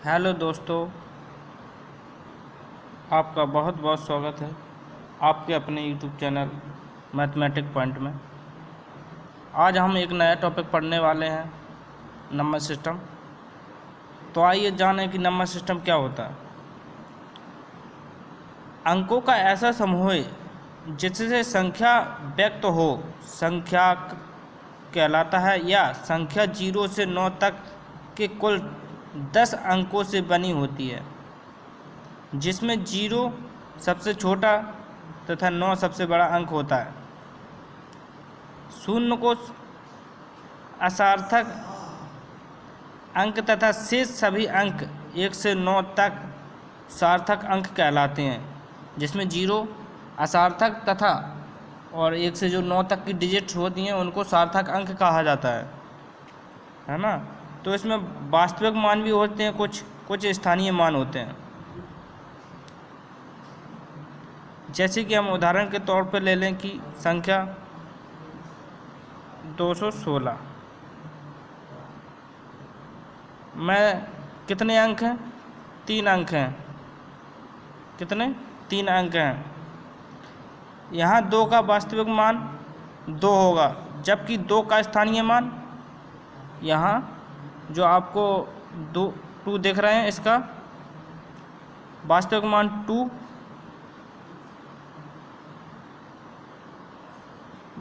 Hello दोस्तों, आपका बहुत बहुत स्वागत है आपके अपने यूट्यूब चैनल मैथमेटिक पॉइंट में। आज हम एक नया टॉपिक पढ़ने वाले हैं, नंबर सिस्टम। तो आइए जानें कि नंबर सिस्टम क्या होता है। अंकों का ऐसा समूह है जिससे संख्या व्यक्त हो, संख्या कहलाता है, या संख्या 0 से 9 तक के कुल 10 अंकों से बनी होती है, जिसमें 0 सबसे छोटा तथा 9 सबसे बड़ा अंक होता है। शून्य को असार्थक अंक तथा शेष सभी अंक 1 से 9 तक सार्थक अंक कहलाते हैं, जिसमें 0 असार्थक तथा और 1 से जो 9 तक की डिजिट्स होती हैं उनको सार्थक अंक कहा जाता है ना। तो इसमें वास्तविक मान भी होते हैं, कुछ स्थानीय मान होते हैं। जैसे कि हम उदाहरण के तौर पर ले लें कि संख्या 216 में कितने अंक हैं? 3 अंक हैं। कितने? 3 अंक हैं। यहाँ 2 का वास्तविक मान 2 होगा, जबकि 2 का स्थानीय मान यहाँ जो आपको 2 दिख रहे हैं, इसका वास्तविक मान 2,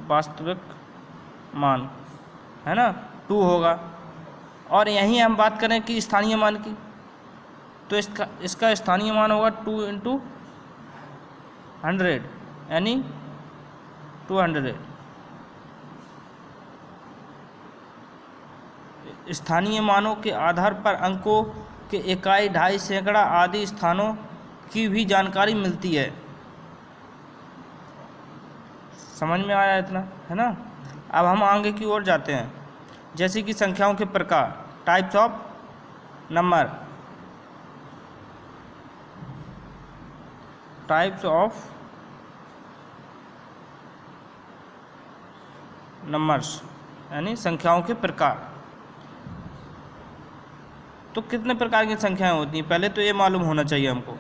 वास्तविक मान है ना 2 होगा। और यहीं हम बात करें कि स्थानीय मान की, तो इसका स्थानीय मान होगा 2 × 100 यानी 200। स्थानीय मानों के आधार पर अंकों के इकाई, ढाई, सैकड़ा आदि स्थानों की भी जानकारी मिलती है। समझ में आया इतना, है ना। अब हम आगे की ओर जाते हैं, जैसे कि संख्याओं के प्रकार, types of number. Types of numbers यानी संख्याओं के प्रकार। तो कितने प्रकार की संख्याएं होती हैं, पहले तो ये मालूम होना चाहिए हमको।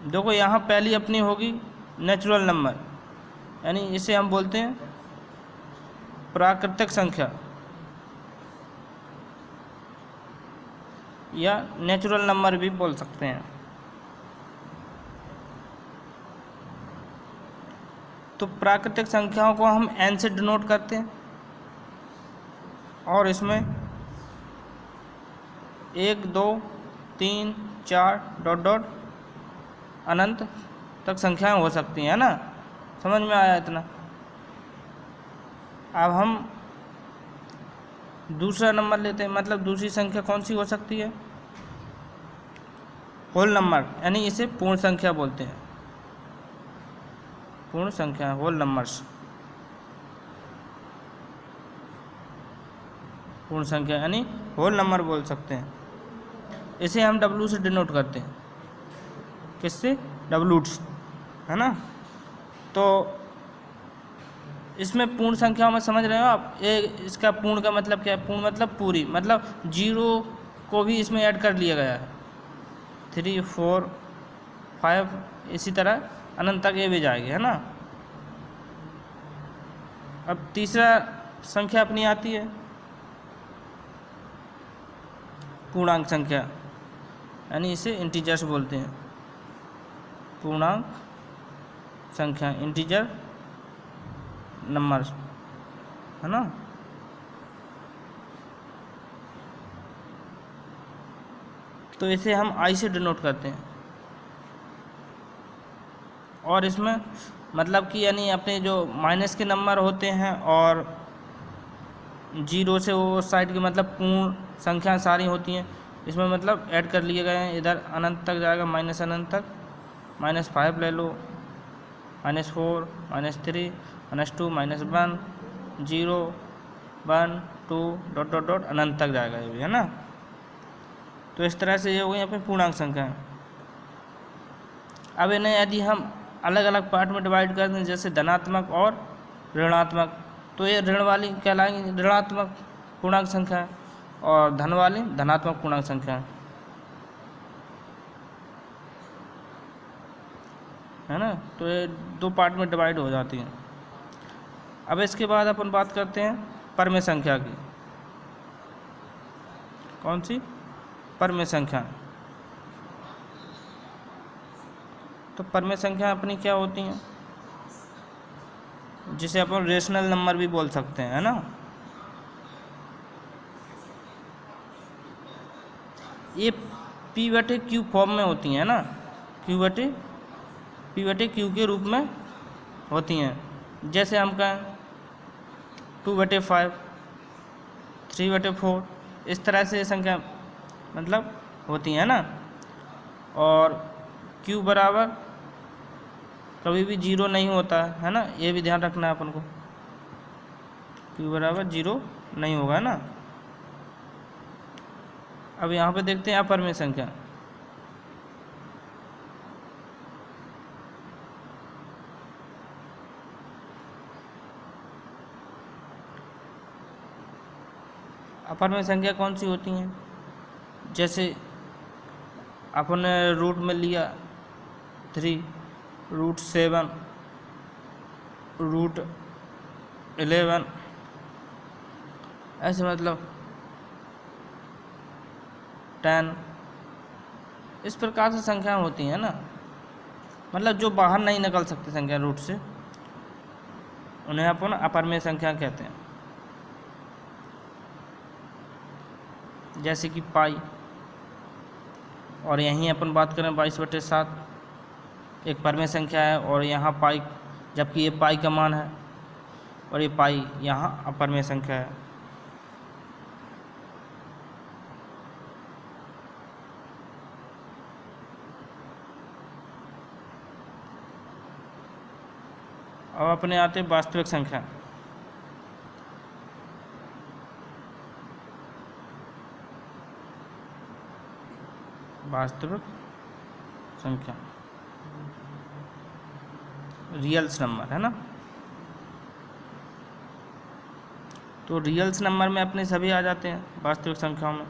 देखो, यहाँ पहली अपनी होगी नेचुरल नंबर, यानी इसे हम बोलते हैं प्राकृतिक संख्या या नेचुरल नंबर भी बोल सकते हैं। तो प्राकृतिक संख्याओं को हम n से डिनोट करते हैं, और इसमें 1 2 3 4 डॉट डॉट अनंत तक संख्याएं हो सकती हैं ना। समझ में आया इतना। अब हम दूसरा नंबर लेते हैं, मतलब दूसरी संख्या कौन सी हो सकती है? होल नंबर, यानी इसे पूर्ण संख्या बोलते हैं। पूर्ण संख्या, होल नंबर्स, पूर्ण संख्या यानी होल नंबर बोल सकते हैं। इसे हम W से डिनोट करते हैं। किससे? डब्लूट्स, है ना। तो इसमें पूर्ण संख्याओं में समझ रहे हो आप, इसका पूर्ण का मतलब क्या है? पूर्ण मतलब पूरी, मतलब 0 को भी इसमें ऐड कर लिया गया है। 3 4 5 इसी तरह अनंत तक ये भी जाएगी, है ना। अब तीसरा संख्या अपनी आती है पूर्णांक संख्या, यानी इसे इंटीजर्स बोलते हैं। पूर्णांक संख्या, इंटीजर नंबर, है ना। तो इसे हम I से डिनोट करते हैं। और इसमें मतलब कि यानी अपने जो माइनस के नंबर होते हैं और 0 से वो साइड के मतलब पूर्ण संख्या सारी होती हैं, इसमें मतलब ऐड कर लिए गए हैं। इधर अनंत तक जाएगा, माइनस अनंत तक, -5 ले लो, -4 -3 -2 -1 0 1 2 डॉट डॉट डॉट अनंत तक जाएगा, ये भी, है ना। तो इस तरह से ये हो गई अपनी पूर्णांक संख्या। अब इन्हें यदि हम अलग अलग पार्ट में डिवाइड कर दें, जैसे धनात्मक और ऋणात्मक, तो ये ऋण वाली कहलाएंगी ऋणात्मक पूर्णांक संख्या है। और धन वाली धनात्मक पूर्णांक संख्या है ना। तो ये दो पार्ट में डिवाइड हो जाती हैं। अब इसके बाद अपन बात करते हैं परमेय संख्या की। कौन सी? परमेय संख्या। तो परमेय संख्या अपनी क्या होती हैं, जिसे अपन रेशनल नंबर भी बोल सकते हैं, है ना। ये P/Q फॉर्म में होती हैं ना, P/Q के रूप में होती हैं। जैसे हम कहें 2/5, 3/4, इस तरह से संख्या मतलब होती है ना। और Q बराबर कभी भी 0 नहीं होता है ना, ये भी ध्यान रखना है अपन को। Q बराबर 0 नहीं होगा ना। अब यहाँ पे देखते हैं अपरमेय संख्या। अपरमेय संख्या कौन सी होती हैं? जैसे अपन ने रूट में लिया 3, √7, √11, ऐसे मतलब 10, इस प्रकार से संख्या होती हैं ना। मतलब जो बाहर नहीं निकल सकती संख्या रूट से, उन्हें अपन अपरमेय संख्या कहते हैं। जैसे कि पाई, और यहीं अपन बात करें 22/7, एक परमेय संख्या है, और यहाँ पाई, जबकि ये पाई का मान है और ये पाई यहाँ अपरमेय संख्या है। अब अपने आते वास्तविक संख्या। वास्तविक संख्या रियल्स नंबर है ना। तो रियल्स नंबर में अपने सभी आ जाते हैं वास्तविक संख्याओं में।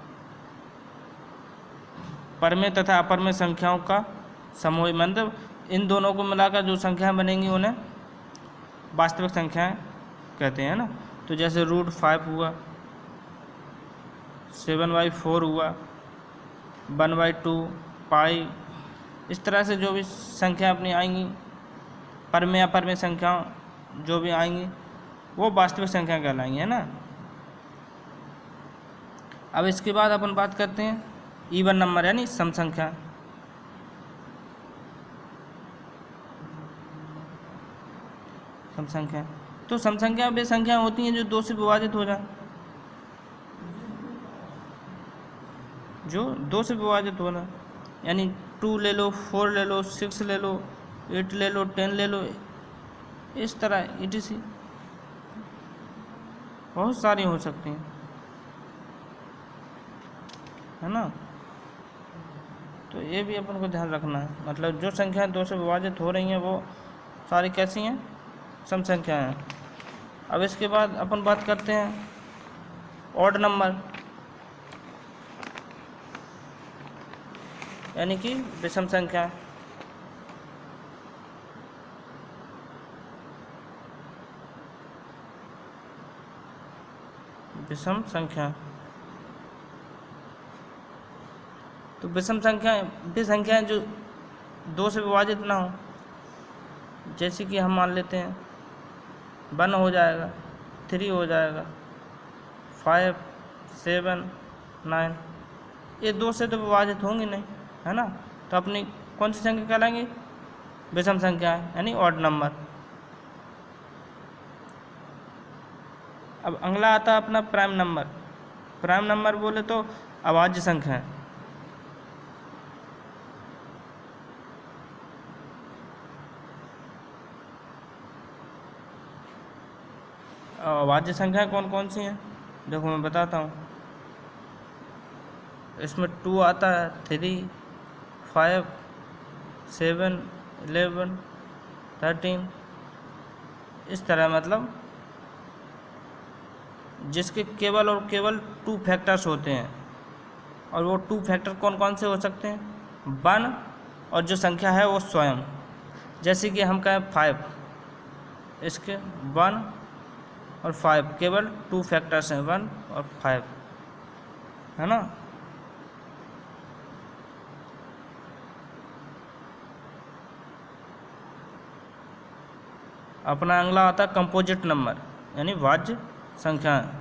परमेय तथा अपरमेय संख्याओं का समूह, मतलब इन दोनों को मिलाकर जो संख्याएं बनेंगी उन्हें वास्तविक संख्याएं कहते हैं ना। तो जैसे √5 हुआ, 7/4 हुआ, 1/2, पाई, इस तरह से जो भी संख्या अपनी आएंगी, परमेय अपरमेय संख्या जो भी आएंगी वो वास्तविक संख्या कहलाएंगी, है ना। अब इसके बाद अपन बात करते हैं इवन नंबर यानी सम संख्या। सम संख्या, तो सम संख्या वे संख्या होती हैं जो 2 से विभाजित हो जाए, जो 2 से विभाजित हो जाए, यानी 2 ले लो, 4 ले लो, 6 ले लो, 8 ले लो, 10 ले लो, इस तरह etc बहुत सारी हो सकती हैं, है ना। तो ये भी अपन को ध्यान रखना है, मतलब जो संख्याएं 2 से विभाजित हो रही हैं वो सारी कैसी हैं? सम संख्याएं हैं। अब इसके बाद अपन बात करते हैं ऑड नंबर, यानी कि विषम संख्या। विषम संख्या, तो विषम संख्या वे संख्याएं जो 2 से विभाजित ना हो। जैसे कि हम मान लेते हैं 1 हो जाएगा, 3 हो जाएगा, 5, 7, 9, ये 2 से तो विभाजित होंगी नहीं, है ना। तो अपनी कौन सी संख्या कहलाएंगी? विषम संख्या, यानी ऑड नंबर। अब अगला आता है अपना प्राइम नंबर। प्राइम नंबर बोले तो अभाज्य संख्या है। अभाज्य संख्या कौन कौन सी हैं देखो मैं बताता हूँ। इसमें 2 आता है, 3, 5, 7, 11, 13, इस तरह मतलब जिसके केवल और केवल 2 फैक्टर्स होते हैं, और वो 2 फैक्टर कौन कौन से हो सकते हैं? 1 और जो संख्या है वो स्वयं। जैसे कि हम कहें 5, इसके 1 और 5 केवल 2 फैक्टर्स हैं, 1 और 5, है ना। अपना अगला आता है कंपोजिट नंबर, यानी भाज्य संख्याएं।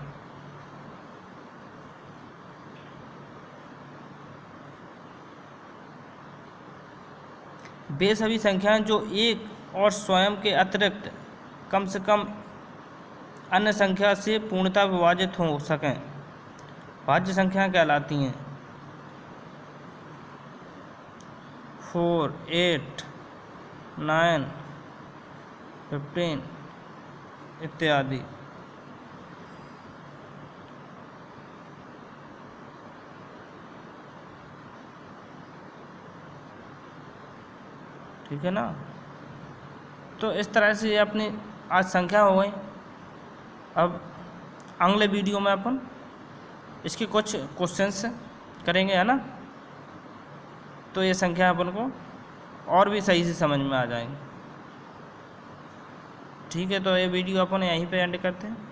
वे सभी संख्याएं जो एक और स्वयं के अतिरिक्त कम से कम अन्य संख्या से पूर्णतः विभाजित हो सकें, भाज्य संख्याएं कहलाती हैं। 4, 8, 9, 15 इत्यादि। ठीक है ना। तो इस तरह से ये अपनी आज संख्या हो गई। अब अगले वीडियो में अपन इसके कुछ क्वेश्चंस करेंगे, है ना। तो ये संख्या अपन को और भी सही से समझ में आ जाएंगी। ठीक है, तो ये वीडियो अपन यहीं पे एंड करते हैं।